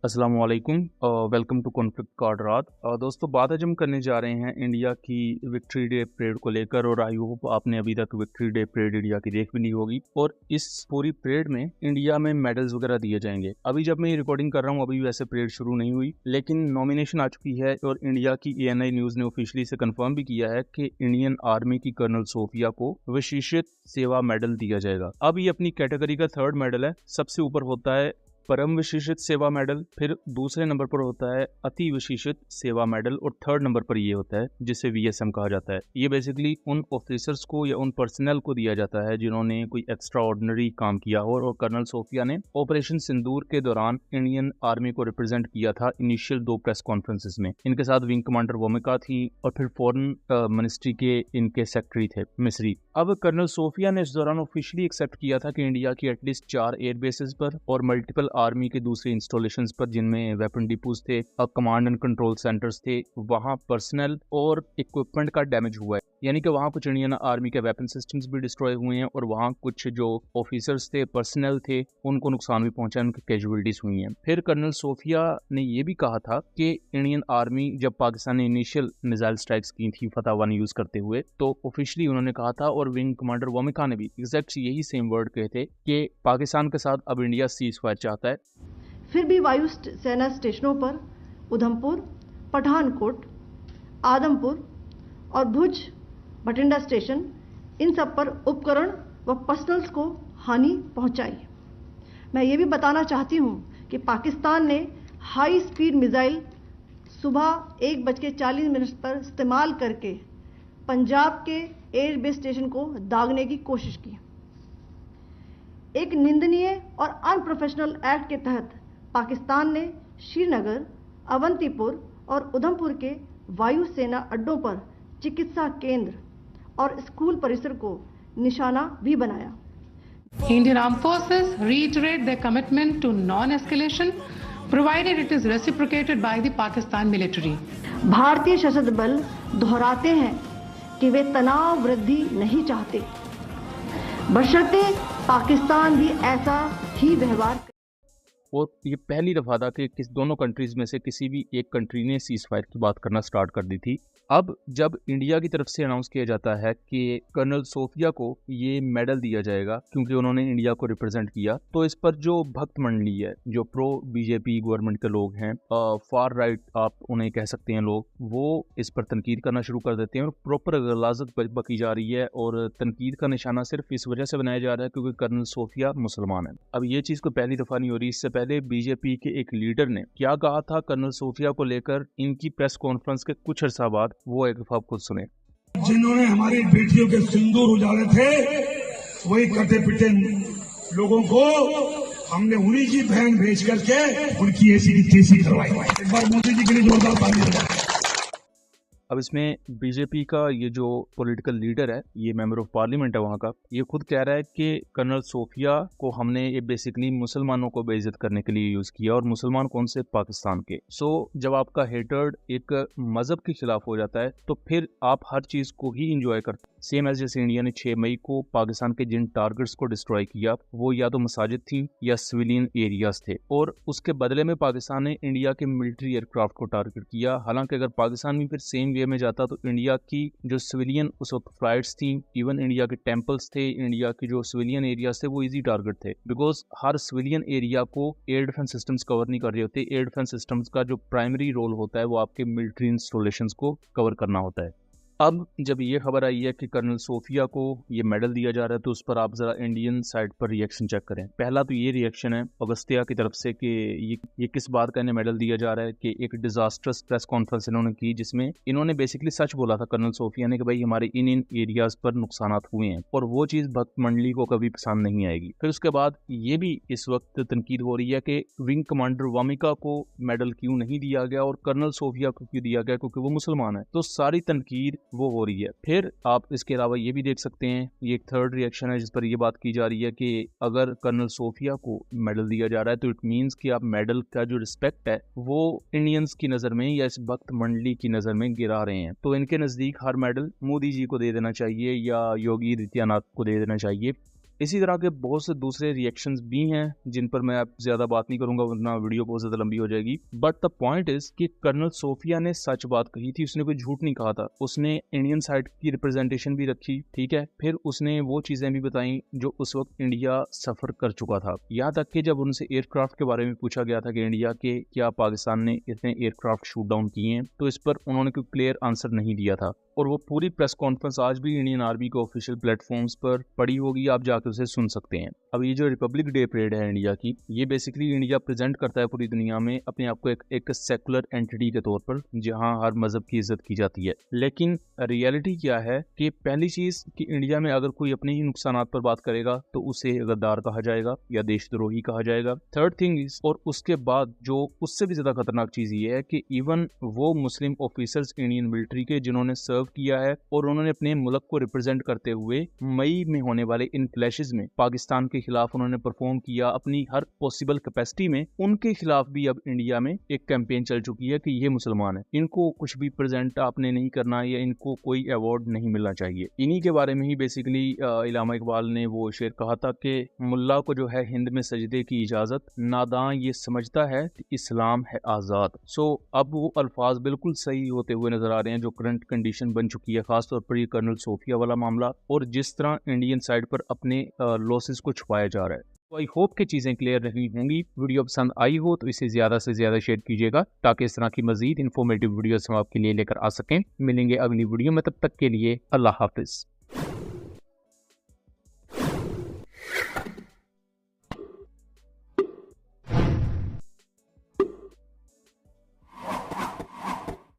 अस्सलाम वालेकुम। Welcome to conflict card रात। दोस्तों, बात आज हम करने जा रहे हैं इंडिया की विक्ट्री डे परेड को लेकर। और आई होप आपने अभी तक विक्ट्री डे परेड इंडिया की देख भी ली होगी। और इस पूरी परेड में इंडिया में मेडल्स वगैरह दिए जाएंगे। अभी जब मैं ये रिकॉर्डिंग कर रहा हूँ, अभी वैसे परेड शुरू नहीं हुई, लेकिन नॉमिनेशन आ चुकी है और इंडिया की ANI न्यूज ने ऑफिशियली से कंफर्म भी किया है कि इंडियन आर्मी की कर्नल सोफिया को विशिष्ट सेवा मेडल दिया जाएगा। अब ये अपनी कैटेगरी का 3rd मेडल है। सबसे ऊपर होता है परम विशिष्ट सेवा मेडल, फिर दूसरे नंबर पर होता है अति विशिष्ट सेवा मेडल, और 3rd नंबर पर ये होता है जिसे VSM कहा जाता है। ये बेसिकली उन ऑफिसर्स को या उन पर्सनल को दिया जाता है जिन्होंने कोई एक्स्ट्रा ऑर्डिनरी काम किया हो। और कर्नल सोफिया ने ऑपरेशन सिंदूर के दौरान इंडियन आर्मी को रिप्रेजेंट किया था इनिशियल 2 प्रेस कॉन्फ्रेंसेस में। इनके साथ विंग कमांडर वोमिका थी और फिर फॉरेन मिनिस्ट्री के इनके सेक्रेटरी थे मिस्री। अब कर्नल सोफिया ने इस दौरान ऑफिशियली एक्सेप्ट किया था कि इंडिया की एटलीस्ट 4 एयर बेसेस पर और मल्टीपल आर्मी के दूसरे इंस्टॉलेशंस पर, जिनमें वेपन डिपोज थे और कमांड एंड कंट्रोल सेंटर्स थे, वहां पर्सनल और इक्विपमेंट का डैमेज हुआ है। यानी कि वहां कुछ इंडियन आर्मी के वेपन सिस्टम्स भी डिस्ट्रॉय हुए हैं और वहां कुछ जो ऑफिसर्स थे, पर्सनल थे, उनको नुकसान भी पहुंचा है, उनकी कैजुअलिटीज हुई हैं। फिर कर्नल सोफिया ने यह भी कहा था कि इंडियन आर्मी जब पाकिस्तान ने इनिशियल मिसाइल स्ट्राइक्स की थी फतह 1 यूज करते हुए, तो ऑफिशियली उन्होंने कहा था, और विंग कमांडर वोमिका ने भी एग्जैक्ट यही सेम वर्ड कहे थे कि पाकिस्तान के साथ अब इंडिया सीज फायर चाहता है। फिर भी वायु सेना स्टेशनों पर उधमपुर, पठानकोट, आदमपुर और भुज बठिंडा स्टेशन, इन सब पर उपकरण व पर्सनल्स को हानि पहुंचाई। मैं ये भी बताना चाहती हूं कि पाकिस्तान ने हाई स्पीड मिसाइल सुबह 1:40 पर इस्तेमाल करके पंजाब के एयरबेस स्टेशन को दागने की कोशिश की। एक निंदनीय और अनप्रोफेशनल एक्ट के तहत पाकिस्तान ने श्रीनगर, अवंतीपुर और उधमपुर के वायु सेना अड्डों पर चिकित्सा केंद्र और स्कूल परिसर को निशाना भी बनाया। Indian Armed Forces reiterate their commitment to non-escalation, provided it is reciprocated by the Pakistan military. भारतीय सशस्त्र बल दोहराते हैं कि वे तनाव वृद्धि नहीं चाहते, बशर्ते पाकिस्तान भी ऐसा ही व्यवहार। और ये पहली दफा था कि दोनों कंट्रीज में से किसी भी एक कंट्री ने सीज फायर की बात करना स्टार्ट कर दी थी। अब जब इंडिया की तरफ से अनाउंस किया जाता है कि कर्नल सोफिया को ये मेडल दिया जाएगा क्योंकि उन्होंने इंडिया को रिप्रेजेंट किया, तो इस पर जो भक्त मंडली है, जो प्रो बीजेपी गवर्नमेंट के लोग हैं, फार राइट आप उन्हें कह सकते हैं लोग, वो इस पर तनकीद करना शुरू कर देते हैं और प्रॉपर गलाजत बकी जा रही है। और तनकीद का निशाना सिर्फ इस वजह से बनाया जा रहा है क्योंकि कर्नल सोफिया मुसलमान है। अब ये चीज कोई पहली दफा नहीं हो रही। इससे पहले बीजेपी के एक लीडर ने क्या कहा था कर्नल सोफिया को लेकर इनकी प्रेस कॉन्फ्रेंस के कुछ अर्सा बाद, वो एक दफा आप खुद सुने। जिन्होंने हमारी बेटियों के सिंदूर उजाड़े थे, वही कटे पिटे लोगों को हमने उन्हीं की बहन भेज करके उनकी ऐसी की तैसी करवाई। एक बार मोदी जी के लिए जोरदार ताली बजाएं। अब इसमें बीजेपी का ये जो पॉलिटिकल लीडर है, ये मेंबर ऑफ पार्लियामेंट है वहाँ का, ये खुद कह रहा है कि कर्नल सोफिया को हमने ये बेसिकली मुसलमानों को बेइज्जत करने के लिए यूज किया। और मुसलमान कौन से? पाकिस्तान के। जब आपका हेटर्ड एक मजहब के खिलाफ हो जाता है तो फिर आप हर चीज को ही इंजॉय करते हैं। सेम एज जैसे इंडिया ने 6 मई को पाकिस्तान के जिन टारगेट्स को डिस्ट्रॉय किया, वो या तो मसाजिद थी या सिविलियन एरियाज थे, और उसके बदले में पाकिस्तान ने इंडिया के मिलिट्री एयरक्राफ्ट को टारगेट किया। हालांकि अगर पाकिस्तान भी फिर सेम वे में जाता तो इंडिया की जो सिविलियन उस वक्त फ्लाइट्स थी, इवन इंडिया के टेम्पल्स थे, इंडिया की जो सिविलियन एरियाज थे, वो इजी टारगेट थे। बिकॉज हर सिविलियन एरिया को एयर डिफेंस सिस्टम्स कवर नहीं कर रहे होते। एयर डिफेंस सिस्टम्स का जो प्राइमरी रोल होता है वो आपके मिलिट्री इंस्टॉलेशंस को कवर करना होता है। अब जब ये खबर आई है कि कर्नल सोफिया को ये मेडल दिया जा रहा है, तो उस पर आप जरा इंडियन साइड पर रिएक्शन चेक करें। पहला तो ये रिएक्शन है अगस्तिया की तरफ से कि ये किस बात का इन्हें मेडल दिया जा रहा है, कि एक डिजास्टर्स प्रेस कॉन्फ्रेंस इन्होंने की जिसमें इन्होंने बेसिकली सच बोला था कर्नल सोफिया ने कि भाई हमारे इन एरियाज पर नुकसान हुए हैं, और वो चीज भक्त मंडली को कभी पसंद नहीं आएगी। फिर उसके बाद ये भी इस वक्त तनकीद हो रही है कि विंग कमांडर वामिका को मेडल क्यों नहीं दिया गया और कर्नल सोफिया को क्यों दिया गया, क्योंकि वो मुसलमान है। तो सारी तनकीद वो हो रही है। फिर आप इसके अलावा ये भी देख सकते हैं, ये एक थर्ड रिएक्शन है जिस पर ये बात की जा रही है कि अगर कर्नल सोफिया को मेडल दिया जा रहा है तो इट मींस कि आप मेडल का जो रिस्पेक्ट है वो इंडियंस की नजर में या इस भक्त मंडली की नजर में गिरा रहे हैं। तो इनके नजदीक हर मेडल मोदी जी को दे देना चाहिए या योगी आदित्यनाथ को दे देना चाहिए। इसी तरह के बहुत से दूसरे रिएक्शंस भी हैं जिन पर मैं अब ज्यादा बात नहीं करूंगा वरना वीडियो बहुत ज्यादा लंबी हो जाएगी। बट द पॉइंट इज कि कर्नल सोफिया ने सच बात कही थी, उसने कोई झूठ नहीं कहा था। उसने इंडियन साइड की रिप्रेजेंटेशन भी रखी, ठीक है। फिर उसने वो चीजें भी बताई जो उस वक्त इंडिया सफर कर चुका था। यहाँ तक कि जब उनसे एयरक्राफ्ट के बारे में पूछा गया था कि इंडिया के क्या पाकिस्तान ने इतने एयरक्राफ्ट शूट डाउन किए हैं, तो इस पर उन्होंने कोई क्लियर आंसर नहीं दिया था। और वो पूरी प्रेस कॉन्फ्रेंस आज भी इंडियन आर्मी के ऑफिशियल प्लेटफॉर्म्स पर पड़ी होगी, आप जाकर उसे सुन सकते हैं। अब ये जो रिपब्लिक डे परेड है इंडिया की, ये बेसिकली इंडिया प्रेजेंट करता है पूरी दुनिया में अपने आप को एक सेकुलर एंटिटी के तौर पर, जहां हर मजहब की इज्जत की जाती है। लेकिन रियलिटी क्या है कि पहली चीज कि इंडिया में अगर कोई अपने ही नुकसानात पर बात करेगा तो उसे गद्दार कहा जाएगा या देशद्रोही कहा जाएगा। थर्ड थिंग इज, और उसके बाद जो उससे भी ज्यादा खतरनाक चीज ये है कि इवन वो मुस्लिम ऑफिसर्स इंडियन मिलिट्री के जिन्होंने सर्व किया है और उन्होंने अपने मुल्क को रिप्रेजेंट करते हुए मई में होने वाले इन क्लैशेस में पाकिस्तान के खिलाफ उन्होंने परफॉर्म किया अपनी हर पॉसिबल कैपेसिटी में, उनके खिलाफ भी अब इंडिया में एक कैंपेन चल चुकी है कि ये मुसलमान है, इनको कुछ भी प्रेजेंट आपने नहीं करना या इनको कोई अवार्ड नहीं मिलना चाहिए। इन्हीं के बारे में ही बेसिकली इलामा इकबाल ने वो शेर कहा था कि मुल्ला को जो है हिंद में सजदे की इजाजत, नादां ये समझता है कि इस्लाम है आजाद। सो अब वो अल्फाज बिल्कुल सही होते हुए नजर आ रहे हैं जो करंट कंडीशन बन चुकी है, खासतौर पर ये कर्नल सोफिया वाला मामला और जिस तरह इंडियन साइड पर अपने लॉसेस को छुपाया जा रहा है। तो आई होप कि चीज़ें क्लियर रही होंगी। वीडियो पसंद आई हो तो इसे ज़्यादा से ज़्यादा शेयर कीजिएगा ताकि इस तरह की मजीद इन्फॉर्मेटिव वीडियोस हम आपके लिए लेकर आ सकें। मिलेंगे अगली वीडियो में, तब तक के लिए अल्लाह हाफिज़।